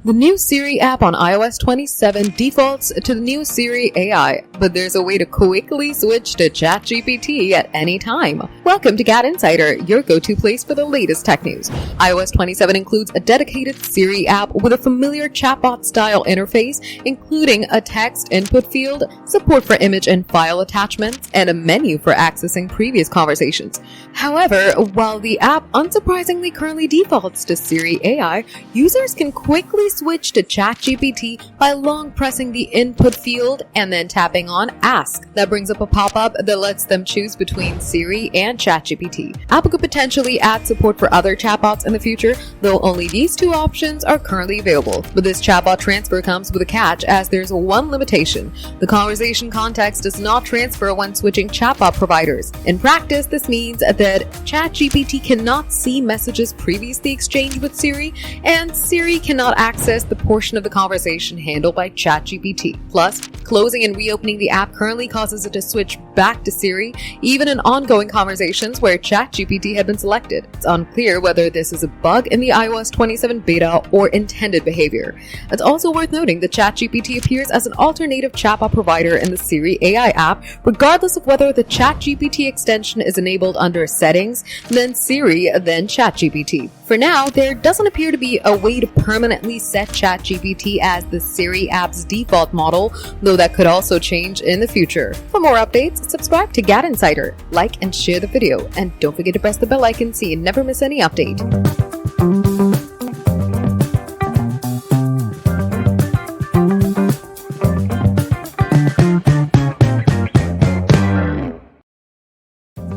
The new Siri app on iOS 27 defaults to the new Siri AI, but there's a way to quickly switch to ChatGPT at any time. Welcome to GadInsider, your go-to place for the latest tech news. iOS 27 includes a dedicated Siri app with a familiar chatbot-style interface, including a text input field, support for image and file attachments, and a menu for accessing previous conversations. However, while the app unsurprisingly currently defaults to Siri AI, users can quickly switch to ChatGPT by long pressing the input field and then tapping on Ask. That brings up a pop-up that lets them choose between Siri and ChatGPT. Apple could potentially add support for other chatbots in the future, though only these two options are currently available. But this chatbot transfer comes with a catch, as there's one limitation. The conversation context does not transfer when switching chatbot providers. In practice, this means that ChatGPT cannot see messages previously exchanged with Siri, and Siri cannot access the portion of the conversation handled by ChatGPT. Plus, closing and reopening the app currently causes it to switch back to Siri, even in ongoing conversations where ChatGPT had been selected. It's unclear whether this is a bug in the iOS 27 beta or intended behavior. It's also worth noting that ChatGPT appears as an alternative chatbot provider in the Siri AI app, regardless of whether the ChatGPT extension is enabled under Settings, then Siri, then ChatGPT. For now, there doesn't appear to be a way to permanently set ChatGPT as the Siri app's default model, though that could also change in the future. For more updates, subscribe to GadInsider, like and share the video, and don't forget to press the bell icon so you never miss any update.